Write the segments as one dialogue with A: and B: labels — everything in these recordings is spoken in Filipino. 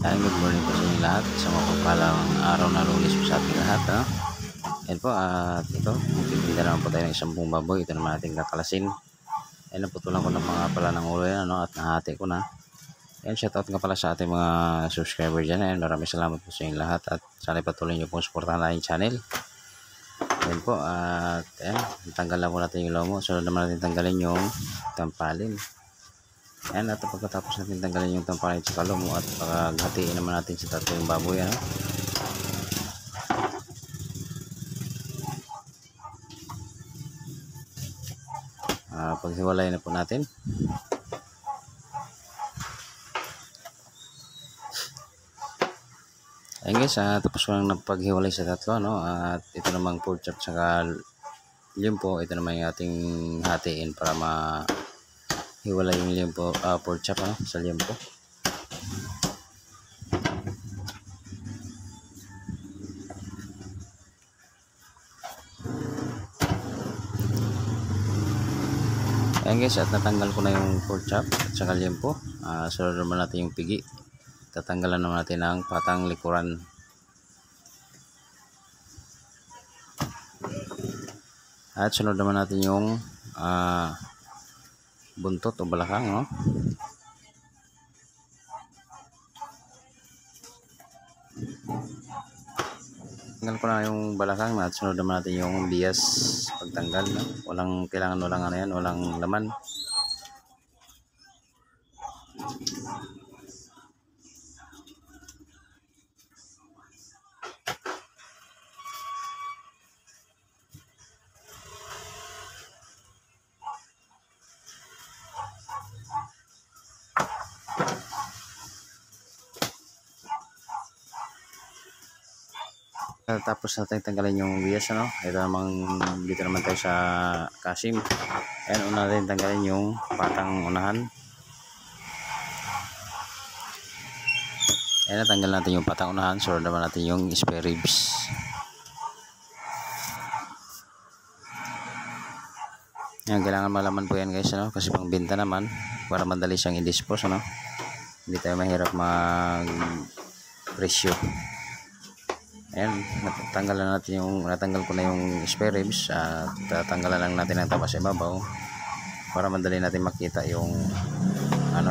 A: Good morning po sa inyo lahat. Sa mapagpalang araw na Lunes po sa ating lahat. Ayan po, at ito, magtitinda naman po tayo ng isang buong baboy. Ito naman ating kakalasin. Ayan, naputulan ko na mga pala ng ulo yan, at nahati ko na. Ayan, shoutout nga pala sa ating mga subscriber dyan. Ayan, maraming salamat po sa inyo lahat. At sana patuloy nyo pong supportahan na yung channel. Ayan po, at ayan, tanggal na po natin yung lomo. So naman natin tanggalin yung tampalin. Ayan, at pagkatapos natin tanggalin yung tampalin sa lomo at paghatiin naman natin sa tatlo yung baboy. Paghiwalay na po natin. Ayan guys, tapos ko lang napaghiwalay sa tatlo, at ito namang pork chop saka limpo. Ito naman yung ating hatiin para mahiwalay yung limpo, pork chop sa limpo. Ayan guys, at natanggal ko na yung pork chop at saka limpo. Sunod naman natin yung pigi. Tatanggalan naman natin ang patang likuran. At sunod naman natin yung buntot o balakang, Tanggal ko na yung balakang at sunod naman natin yung bias pagtanggal, Walang kailangan, walang laman. Tapos natin tanggalin yung bias, Ito namang dito naman tayo sa kasim. Ayan, una natin tanggalin yung patang unahan. Ayan, natanggal natin yung patang unahan. Sunod naman natin yung spare ribs. Ayan, kailangan malaman po yan guys, kasi pang binta naman para madali siyang i-dispose, Hindi tayo mahirap mag presyo. Ayan, natanggal ko na yung spare ribs at tatanggalan lang natin ang taba sa ibabaw para madali natin makita yung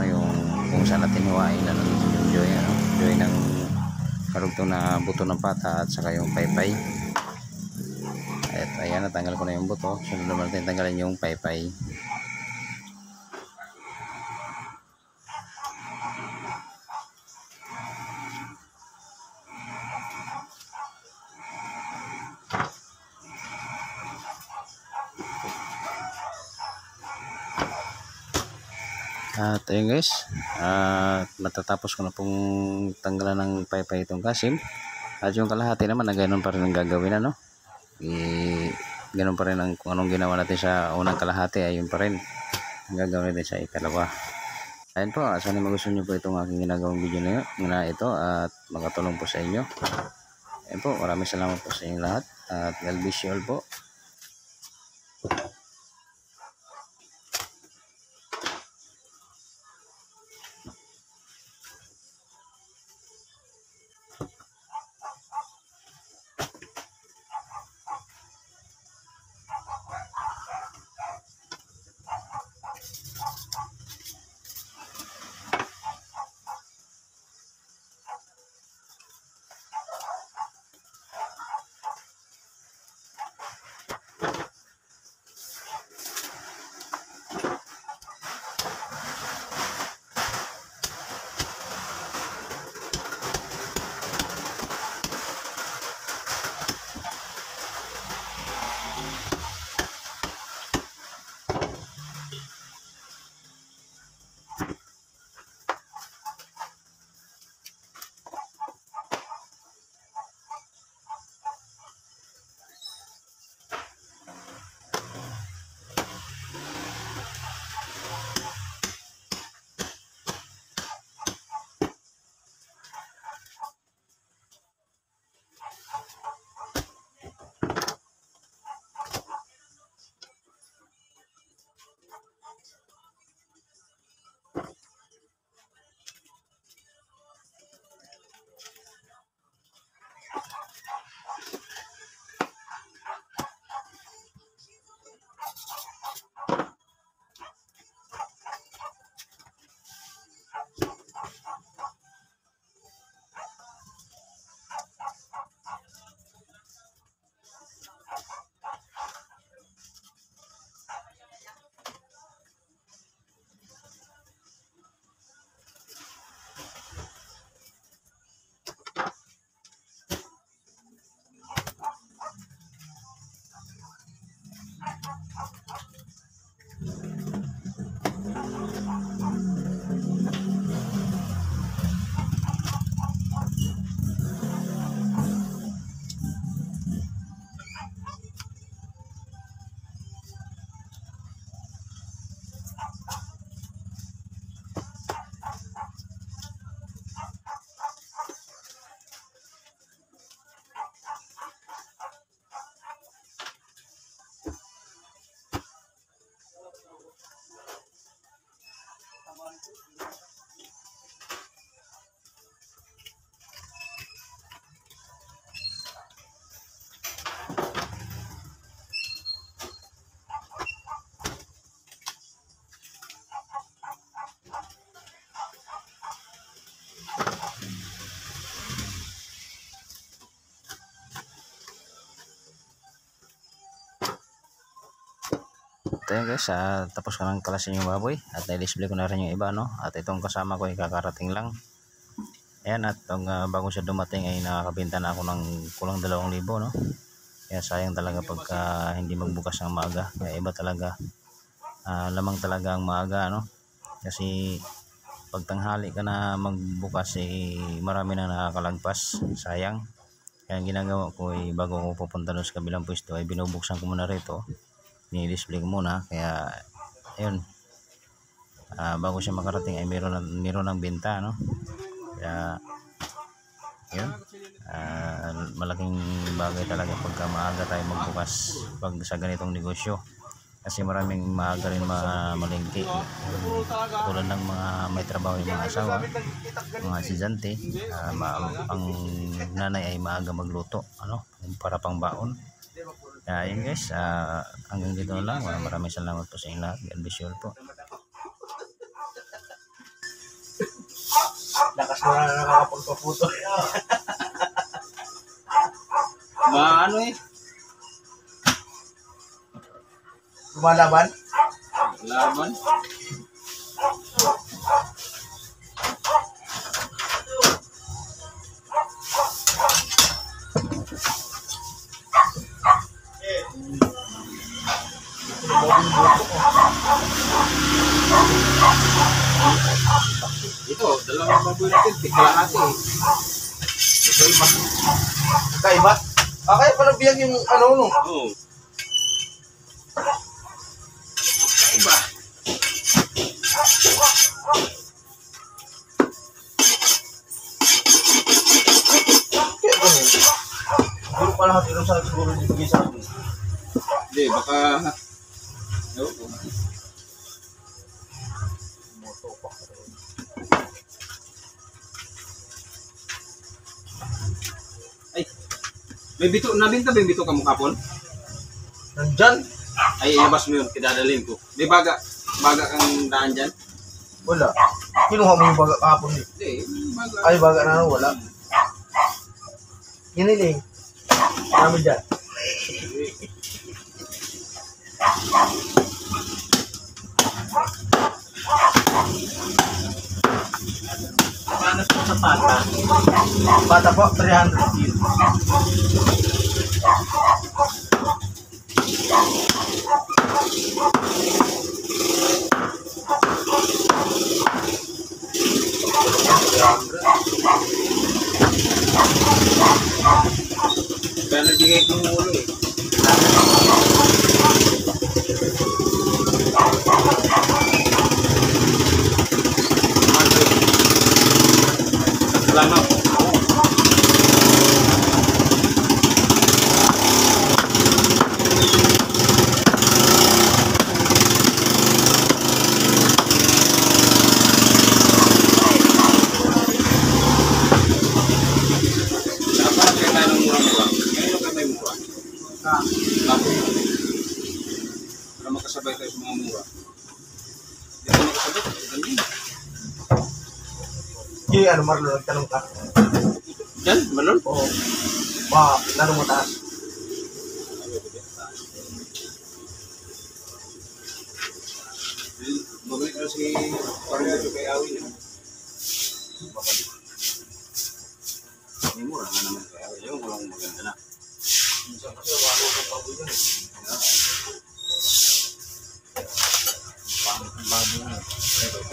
A: yung kung saan natin hiwain yung joy ng karugtong na buto ng pata at saka yung paypay. At ayan, natanggal ko na yung buto. Sunod naman natin tanggalin yung paypay. At ayun guys, matatapos ko na pong tanggalan ng paypay itong kasim. At yung kalahati naman na ganoon pa rin ang gagawin, ganoon pa rin kung anong ginawa natin sa unang kalahati, ayun pa rin ang gagawin natin sa ikalawa. Ayun po, sana magustuhan nyo po itong aking ginagawang video na ito at makatulong po sa inyo. Ayun po, maraming salamat po sa inyo lahat at God bless you all po. ayun guys, tapos ka ng kalasin yung baboy at na-display ko na rin yung iba, no? At itong kasama ko ay kakarating lang. Ayan, at bago siya dumating ay nakakabenta na ako ng kulang 2,000, no? Kaya sayang talaga pagka hindi magbukas ng maaga. Kaya iba talaga, lamang talaga ang maaga, no? Kasi pag tanghali ka na magbukas marami na nakakalagpas, sayang. Kaya ang ginagawa ko ay bago ko pupunta doon sa kabilang pwesto ay binubuksan ko muna rito, ni-display ko muna. Kaya ayun, bago siya makarating ay meron ng benta, no? Kaya yun, malaking bagay talaga pagka maaga tayo magbukas pag sa ganitong negosyo, kasi maraming maaga rin malingki, tulad ng mga may trabaho yung mga asawa, mga estudyante. Ang nanay ay maaga magluto, ano, para pang baon. Kaya yun guys, hanggang dito na lang. Maraming salamat po sa inyo lahat. God bless you all po.
B: Lakas mo na nakakapagpaputo.
A: Ano
B: Lumalaban?
A: laban? Ito, dalawang baboy natin, tiglalahati.
B: Ito iba. Kakaiba? Kaya pala biyag yung ano, no?
A: Oo. Iba.
B: Kaya ganun. Siguro pala hatiro sa siguro dibigay sa akin.
A: Hindi, baka... Ewan ko. Ay, may bito, nabinta ba yung bito ka mo kapon?
B: Nandyan?
A: Ay, ilabas mo yun, kidadalhin ko. May baga kang daan dyan?
B: Wala. Kinuha mo yung baga kahapon eh.
A: Hindi, baga.
B: Ay, baga na ano, wala. Kiniling. Marami dyan. Paano sa pata? Pata po, 300 kilo.
A: Kaya nabigay ko ng ulo eh. Salamat. Dapat kaya tayo ng murang-murang. Ngayon ka tayo mura. Tapos. Para makasabay tayo sa mga mura. Hindi tayo makasabay. Ganyan.
B: Hindi, ano Marlon, nagtanong ka.
A: Yan, Marlon?
B: Oo. Ba, lalo mataas.
A: Babalik na si parang ito kay Awin. May mura na naman kay Awin. Yung walang maganda na. Bago na.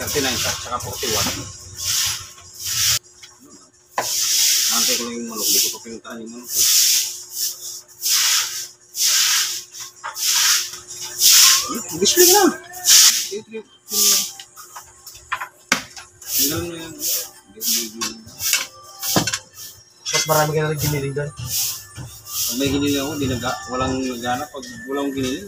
A: 39 saka 41. Nantay ko lang yung manok. Di ko pa pinuntaan yung manok. Display ka na. Tingnan mo yan.
B: Mas marami ka na rin giniling doon.
A: Pag may ginili ako, walang nagana. Pag walang ginili,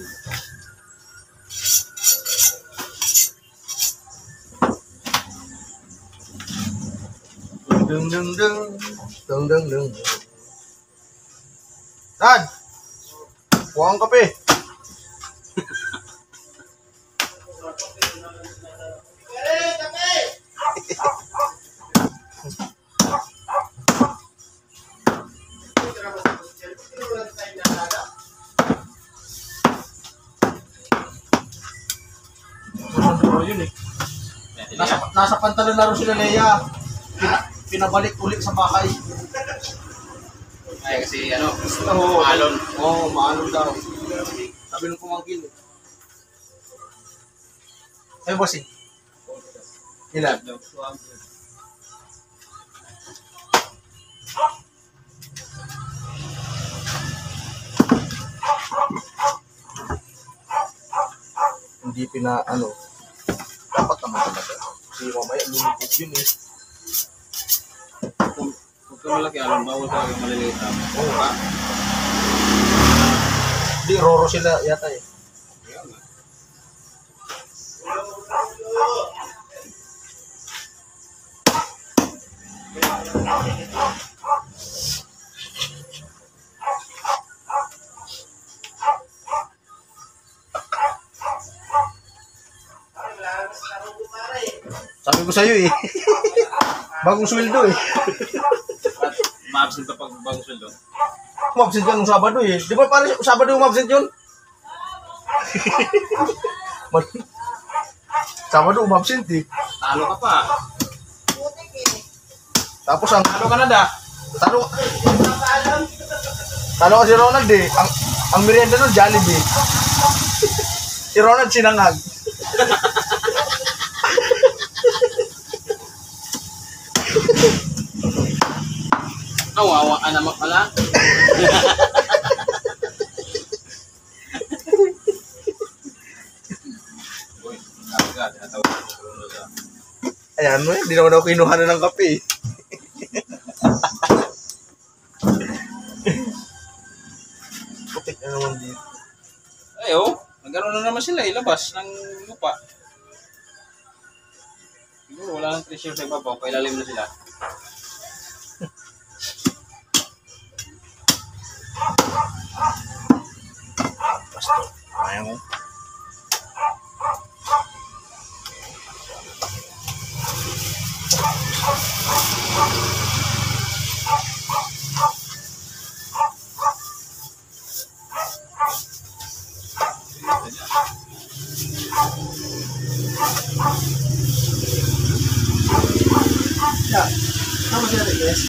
B: Dung dung dung. Dung dung dung. Dad! Kuha ang kape. yun eh. Nasa pantalan na rin sila Leia. Pinabalik ulit sa bahay.
C: Ay, kasi ano,
B: Oo,
C: maalon.
B: Oo, maalon daw. Sabi ng pumangkin eh. Ay, bossing. Ilan? Hindi ano. Dapat naman talaga. Kasi mamaya lumipot yun eh.
C: Huwag ka malaki alon, bawal ka maliliit na.
B: Oo nga. Hindi, roro sila yata eh. Sabi ko sa'yo eh. Bagong sweldo eh.
C: At ma-absent ka pag bagong sweldo.
B: Umabsent ka nung Sabado eh. Di ba parang Sabado umabsent yun? Sabado umabsent eh.
C: Talo ka pa.
B: Tapos ang
C: Talo ka na da.
B: talo ka si Ronald eh. Ang merienda nun Jollibee. Si Ronald sinangag.
C: Kawawa ka naman pala. Uy, talaga, tinatawag ko sa ulo sa...
B: Ayan mo, hindi naman ako kinuha na ng kape eh. Putik na naman dito.
C: Ay, oh. Nagkaroon na naman sila, ilabas ng lupa. Siguro, wala nang pressure sa ibabaw, pailalim na sila.
B: Pasto. Ayaw mo. Yeah. Tama siya, yes.